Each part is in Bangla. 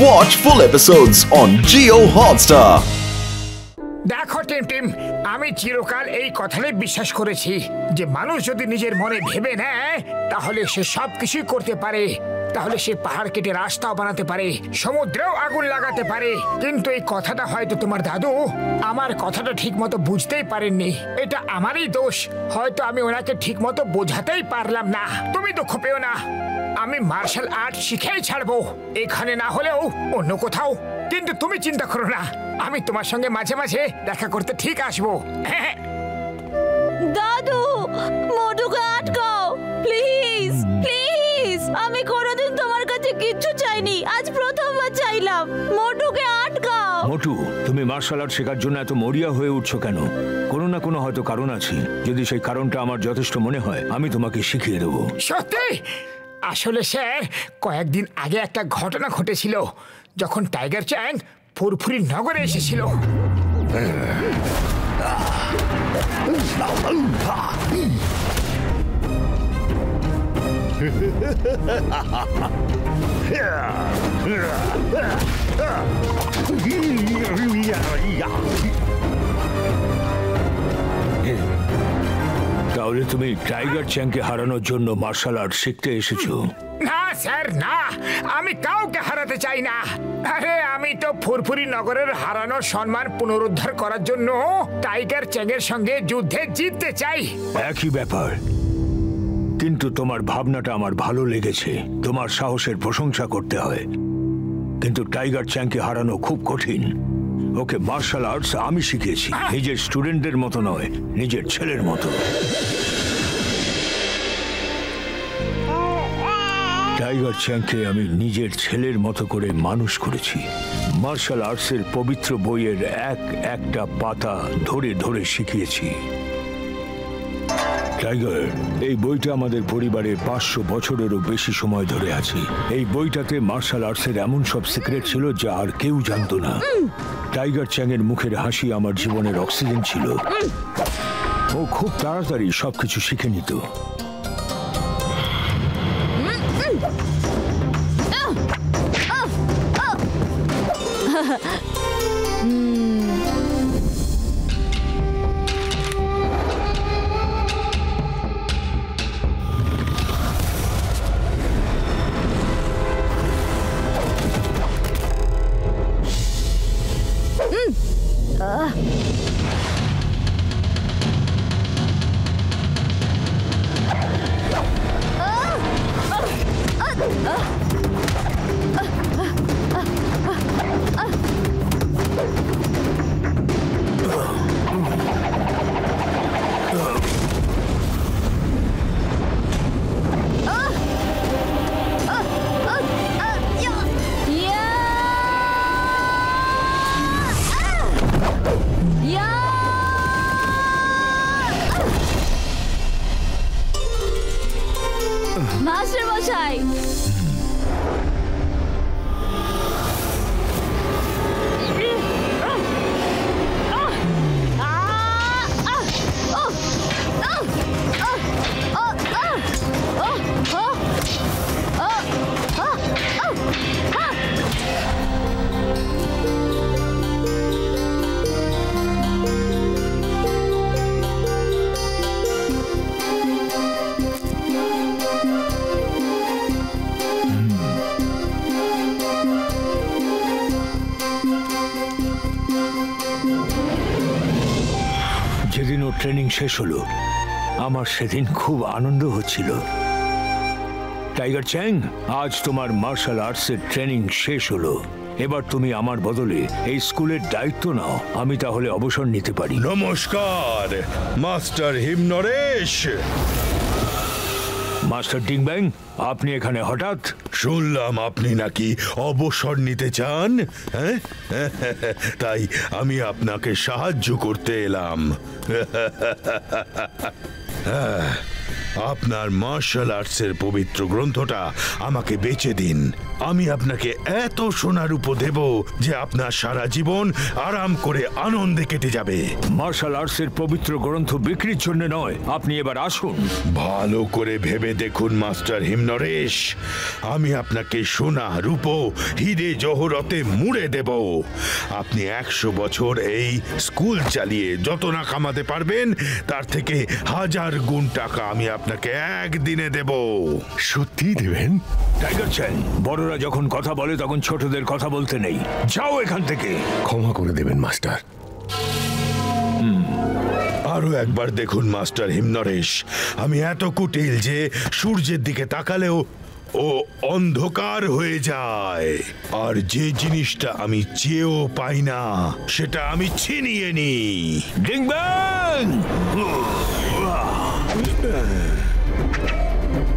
Watch full episodes on Jio Hotstar. দেখো টিম, আমি চিরকাল এই কথাটাই বিশ্বাস করেছি যে মানুষ যদি নিজের মনে ভেবে নেয় তাহলে সে সবকিছুই করতে পারে। তাহলে সে পাহাড় কেটে রাস্তাও বানাতে পারে, সমুদ্রেও আগুন লাগাতে পারে। কিন্তু এই কথাটা হয়তো তোমার দাদু আমার কথাটা ঠিক মতো বুঝতেই পারেননি। এটা আমারই দোষ, হয়তো আমি ওনাকে ঠিক মতো বোঝাতেই পারলাম না। তুমি দুঃখ পেও না, আমি মার্শাল আর্ট শিখেই ছাড়বো, এখানে না হলেও অন্য কোথাও। কিন্তু তুমি চিন্তা করো না, আমি তোমার সঙ্গে মাঝে মাঝে দেখা করতে ঠিক আসবো। দাদু, মোটুকে আটকাও প্লিজ প্লিজ। আমি কোনোদিন তোমার কাছে কিচ্ছু চাইনি, আজ প্রথমবার চাইলাম। মোটুকে আটকাও। মোটু, তুমি মার্শাল আর্ট শেখার জন্য এত মরিয়া হয়ে উঠছো কেন? কোনো না কোনো হয়তো কারণ আছে। যদি সেই কারণটা আমার যথেষ্ট মনে হয় আমি তোমাকে শিখিয়ে দেবো। সত্যি? আসলে স্যার, কয়েকদিন আগে একটা ঘটনা ঘটেছিল যখন টাইগার চ্যাং ফুরফুরি নগরে এসেছিল। তাহলে তুমি টাইগার চ্যাংকে হারানোর জন্য মার্শাল আর্ট শিখতে এসেছো? না স্যার, না, আমি কাউকে হারাতে চাই না। আরে আমি তো ফুরফুরি নগরের হারানো সম্মান পুনরুদ্ধার করার জন্য টাইগার চ্যাংয়ের সঙ্গে যুদ্ধে জিততে চাই। একই ব্যাপার, কিন্তু তোমার ভাবনাটা আমার ভালো লেগেছে। তোমার সাহসের প্রশংসা করতে হয়, কিন্তু টাইগার চ্যাংকে হারানো খুব কঠিন। ওকে মার্শাল আর্টস আমি শিখিয়েছি, নিজের স্টুডেন্টদের মতো নয়, নিজের ছেলের মতো। টাইগার চ্যাংকে আমি নিজের ছেলের মতো করে মানুষ করেছি। মার্শাল আর্টসের পবিত্র বইয়ের একটা পাতা ধরে ধরে শিখিয়েছি। টাইগার, এই বইটা আমাদের পরিবারের 500 বছরেরও বেশি সময় ধরে আছে। এই বইটাতে মার্শাল আর্টসের এমন সব সিক্রেট ছিল যা আর কেউ জানতো না। টাইগার চ্যাংয়ের মুখের হাসি আমার জীবনের অক্সিজেন ছিল। ও খুব তাড়াতাড়ি সবকিছু শিখে নিত। মাস্টার মশাই, যেদিন ওর ট্রেনিং শেষ হলো আমার সেদিন খুব আনন্দ হচ্ছিল। টাইগার চ্যাং, আজ তোমার মার্শাল আর্টসের ট্রেনিং শেষ হলো। এবার তুমি আমার বদলে এই স্কুলের দায়িত্ব নাও। আমি তাহলে অবসর নিতে পারি। নমস্কার মাস্টার হিমনরেশ। মাস্টার ডিংব্যাং, আপনি এখানে হঠাৎ? শুনলাম আপনি নাকি অবসর নিতে চান, হ্যাঁ? তাই আমি আপনাকে সাহায্য করতে এলাম। আপনার মার্শাল আর্টসের পবিত্র গ্রন্থটা আমাকে বেচে দিন। আমি আপনাকে এত সোনার রূপ দেব যে আপনার সারা জীবন আরাম করে আনন্দে কেটে যাবে। মার্শাল আর্টসের পবিত্র গ্রন্থ বিক্রির জন্য নয়, আপনি এবার আসুন। ভালো করে ভেবে দেখুন মাস্টার হিমনরেশ, আমি আপনাকে সোনা রূপ হিরে জহরতে মুড়ে দেব। আপনি 100 বছর এই স্কুল চালিয়ে যত না কামাতে পারবেন তার থেকে 1000 গুণ টাকা আমি আপনাকে একদিনে দেব। সত্যি দেবেন? টাইগার চ্যাং, বড়রা যখন কথা বলে তখন ছোটদের কথা বলতে নেই। যাও এখান থেকে। ক্ষমা করে দেবেন মাস্টার। আরো একবার দেখুন মাস্টার হিমনরেশ, আমি এত কুটিল যে সূর্যের দিকে তাকালেও ও অন্ধকার হয়ে যায়। আর যে জিনিসটা আমি চেয়েও পাই না সেটা আমি ছিনিয়ে নিই। ডিং ব্যাং!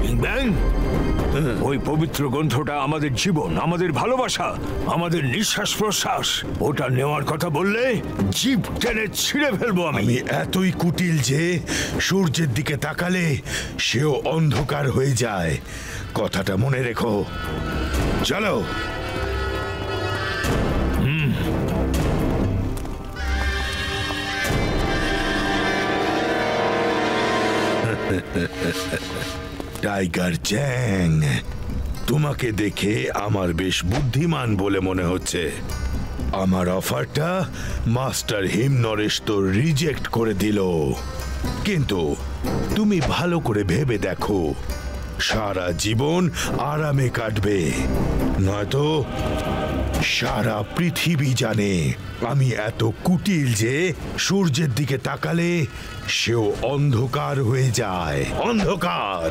ডিং ব্যাং! ওই পবিত্র গ্রন্থটা আমাদের জীবন, আমাদের ভালোবাসা, আমাদের নিঃশ্বাস প্রশ্বাস। ওটা নেওয়ার কথা বললে জিভ টেনে ছিঁড়ে ফেলবো আমি। আমি এতই কুটিল যে সূর্যের দিকে তাকালে সেও অন্ধকার হয়ে যায়। কথাটা মনে রেখো। চলো। টাইগার চ্যাং, তোমাকে দেখে আমার বেশ বুদ্ধিমান বলে মনে হচ্ছে। আমার অফারটা মাস্টার হিমনরেশ তো রিজেক্ট করে দিল, কিন্তু তুমি ভালো করে ভেবে দেখো, সারা জীবন আরামে কাটবে, নয়তো সারা পৃথিবী জানে আমি এত কুটিল যে সূর্যের দিকে তাকালে সেও অন্ধকার হয়ে যায়। অন্ধকার।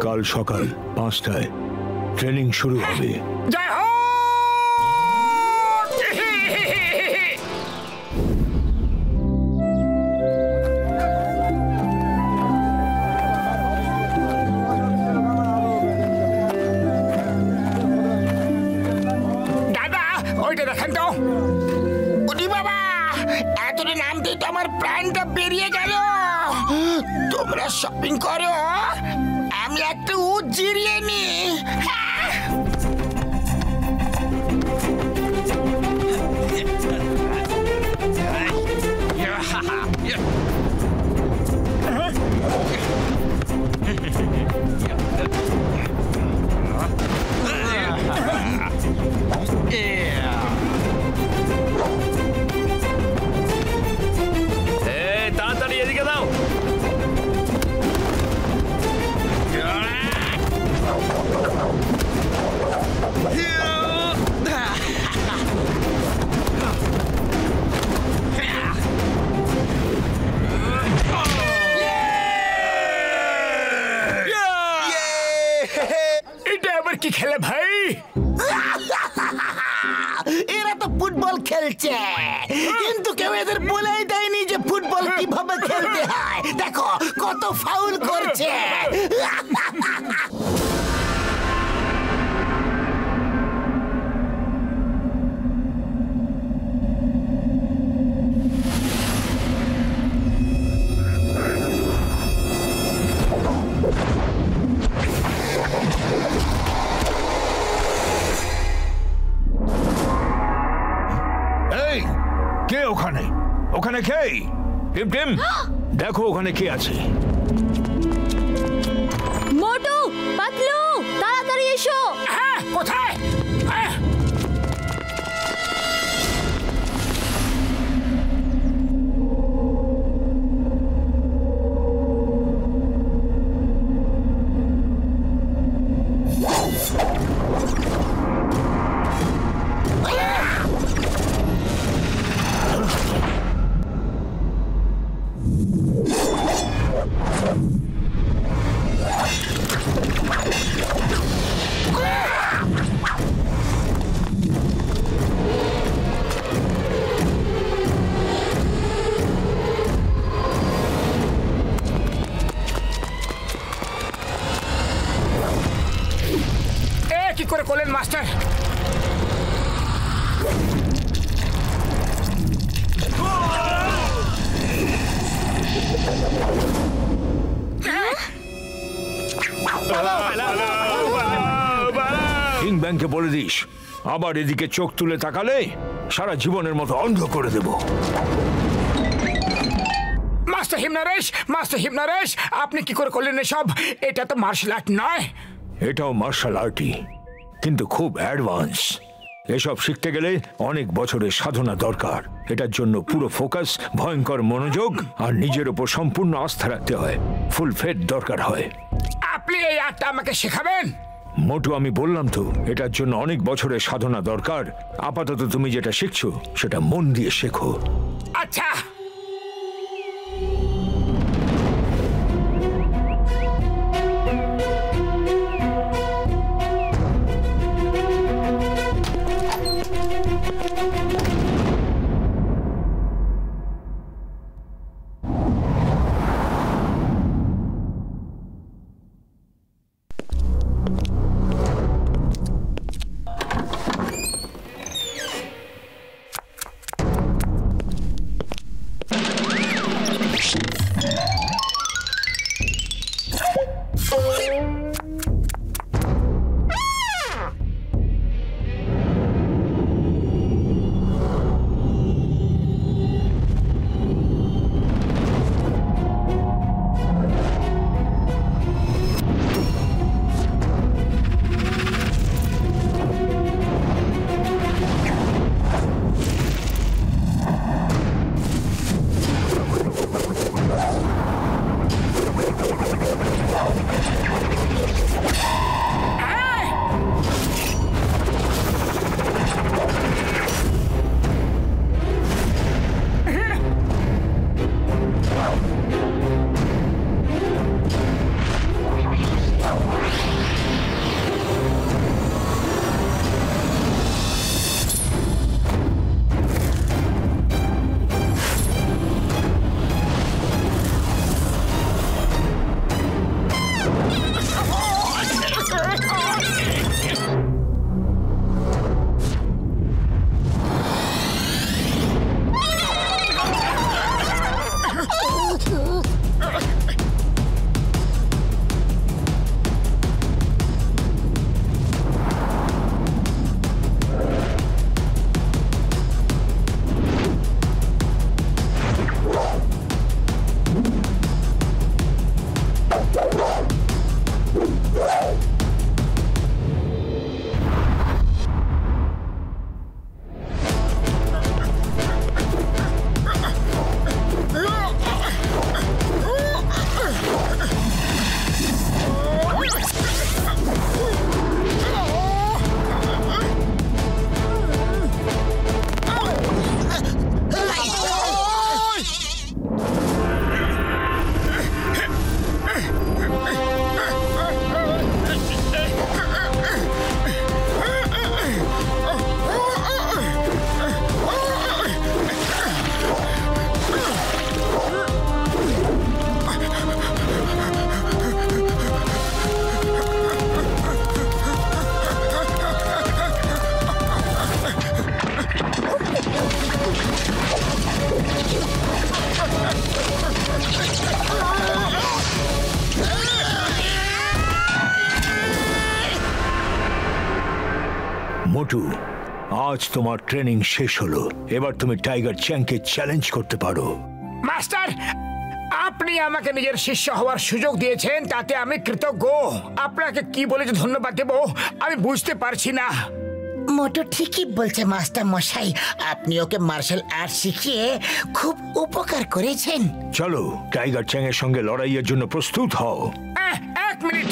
কাল সকাল 5টায় ট্রেনিং শুরু হবে। জয় হো! দাদা, ওইটা দেখেন তো। ওরে বাবা, শপিং করো, আমি একটু জিরিয়ে নি। তাড়াতাড়ি এদিকে দাও। এটা আবার কি খেলে ভাই? এরা তো ফুটবল খেলছে, কিন্তু কেউ এদের বলেই দেয়নি যে ফুটবল কিভাবে খেলতে হয়। দেখো কত ফাউল করছে। এই কে ওখানে? ওখানে কে? টিম টিম, দেখো ওখানে কে আছে। মোটু, পাতলু, তাড়াতাড়ি এসো। হ্যাঁ, কোথায়? হ্যাঁ। কি করে করলেন মাস্টার? কিং ব্যাংকে বলে দিস, আবার এদিকে চোখ তুলে তাকালে সারা জীবনের মতো অন্ধ করে দেব। মাস্টার হিমনারেশ, মাস্টার হিমনারেশ, আপনি কি করে করলেন এসব? এটা তো মার্শাল আর্ট নয়। এটাও মার্শাল আর্টই, কিন্তু খুব অ্যাডভান্স। এসব শিখতে গেলে অনেক বছরের সাধনা দরকার। এটার জন্য পুরো ফোকাস, ভয়ঙ্কর মনোযোগ আর নিজের উপর সম্পূর্ণ আস্থা রাখতে হয়। ফুল ফেথ দরকার হয়। আপনি এই আর্টটা আমাকে শেখাবেন? মোটু, আমি বললাম তো, এটার জন্য অনেক বছরের সাধনা দরকার। আপাতত তুমি যেটা শিখছো সেটা মন দিয়ে শেখো। আচ্ছা। মোটু, আজ তোমার ট্রেনিং শেষ হলো। এবার তুমি টাইগার চ্যাংকে চ্যালেঞ্জ করতে পারো। মাস্টার, আপনি আমাকে নিজের শিষ্য হওয়ার সুযোগ দিয়েছেন, তাতে আমি কৃতজ্ঞ। আপনাকে কি বলে যে ধন্যবাদ দেব আমি বুঝতে পারছি না। মোটু ঠিকই বলছে মাস্টার মশাই, আপনি ওকে মার্শাল আর্ট শিখিয়ে খুব উপকার করেছেন। চলো, টাইগার চ্যাং এর সঙ্গে লড়াইয়ের জন্য প্রস্তুত হও। এক মিনিট।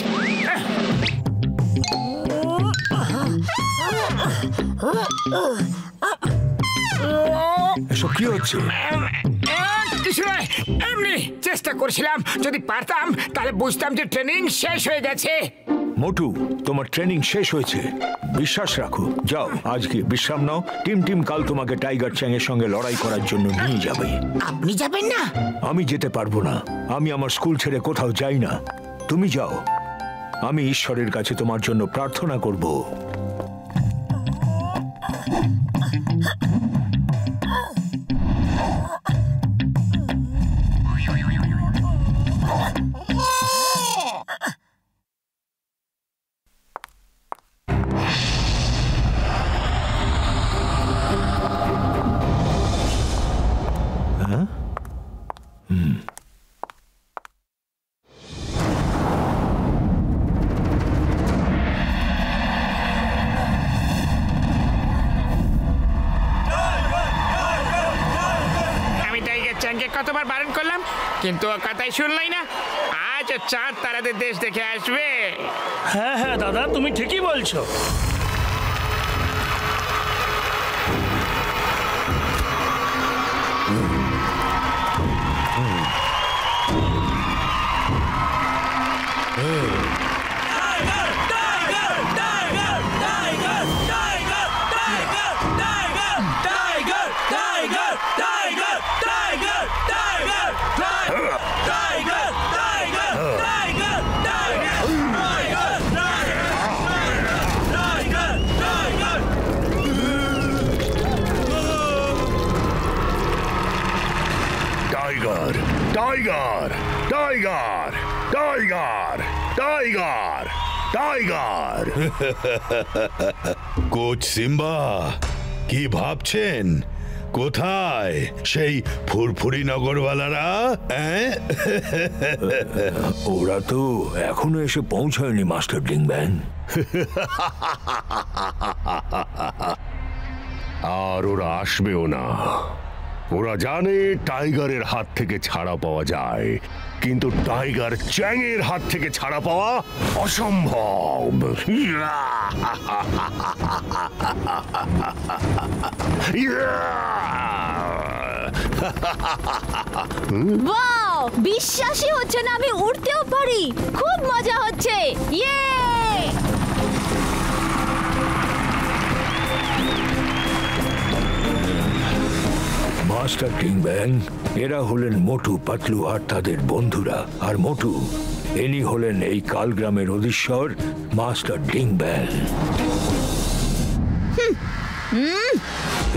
এসব কি হচ্ছে? কিছু নয়, এমনি চেষ্টা করছিলাম। যদি পারতাম তাহলে বুঝতাম যে ট্রেনিং শেষ হয়ে গেছে। মোটু, তোমার ট্রেনিং শেষ হয়েছে, বিশ্বাস রাখো। যাও, আজকে বিশ্রাম নাও। টিম কাল তোমাকে টাইগার চ্যাং এর সঙ্গে লড়াই করার জন্য নিয়ে যাবে। আপনি যাবেন না? আমি যেতে পারবো না। আমি আমার স্কুল ছেড়ে কোথাও যাই না। তুমি যাও, আমি ঈশ্বরের কাছে তোমার জন্য প্রার্থনা করব। কতবার বারণ করলাম, কিন্তু ও কথাই শুনলাই না। আজ চাঁদ তারাদের দেশ দেখে আসবে। হ্যাঁ হ্যাঁ দাদা, তুমি ঠিকই বলছো। Tiger, tiger, tiger, tiger, tiger. Coach Simba, কি ভাবছেন? কোথায় সেই ফুরফুরি নগরওয়ালারা? ওরা তো এখনো এসে পৌঁছায়নি মাস্টার ডিং ব্যাং। আর ওরা আসবেও না। ওরা জানে টাইগারের হাত থেকে ছাড়া পাওয়া যায়, কিন্তু টাইগার চ্যাং এর হাত থেকে ছাড়া পাওয়া অসম্ভব। ওয়াও, বিশ্বাসই হচ্ছে না আমি উড়তেও পারি। খুব মজা হচ্ছে। ইয়ে! মাস্টার ডিং ব্যাং, এরা হলেন মোটু, পাতলু আর তাদের বন্ধুরা। আর মোটু, ইনি হলেন এই কালগ্রামের অধীশ্বর মাস্টার ডিং ব্যাং।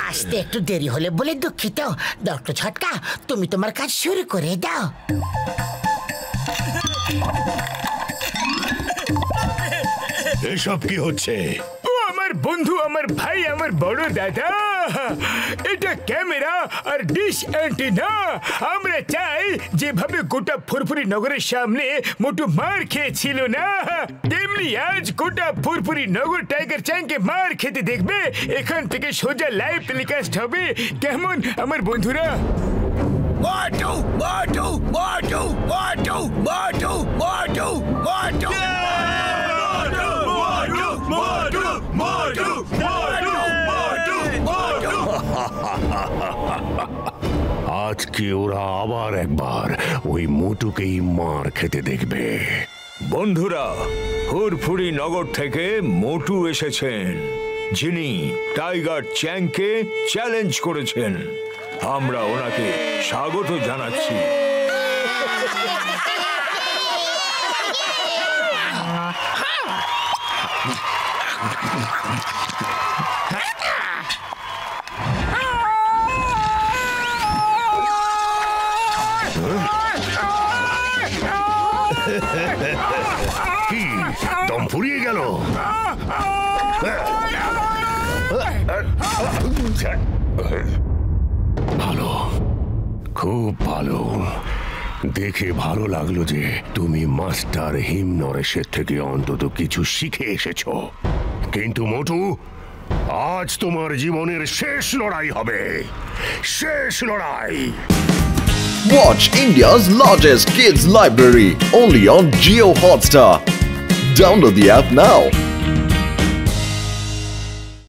আসতে একটু দেরি হলে বলে দুঃখিত। ডক্টর ছটকা, তুমি তোমার কাজ শুরু করে দাও। এসব কি হচ্ছে? আমার বন্ধু, আমার ভাই, আমার বড় দাদা, এটা ক্যামেরা আর ডিশ অ্যান্টেনা। আমরা চাই যেভাবে গোটা ফুরফুরি নগরের সামনে মোটু মার খেয়েছিল না, তেমনি আজ গোটা ফুরফুরি নগর টাইগার চ্যাংকে মার খেতে দেখবে। এখান থেকে সোজা লাইভ টেলিকাস্ট হবে। কেমন আমার বন্ধুরা? মোটু, মোটু, মোটু, মোটু, মোটু, মোটু, মোটু। আজকে ওরা আবার একবার ওই মোটুকেই মার খেতে দেখবে। বন্ধুরা, ফুরফুরি নগর থেকে মোটু এসেছেন, যিনি টাইগার চ্যাংকে চ্যালেঞ্জ করেছেন। আমরা ওনাকে স্বাগত জানাচ্ছি। কি দম ফুরিয়ে গেল? ভালো, খুব ভালো। দেখে ভালো লাগলো যে তুমি মাস্টার হিমনরেশের থেকে অন্তত কিছু শিখে এসেছো। কিন্তু মোটু, আজ তোমার জীবনের শেষ লড়াই হবে, শেষ লড়াই। Watch India's largest kids library only on Jio Hotstar. Download the app now.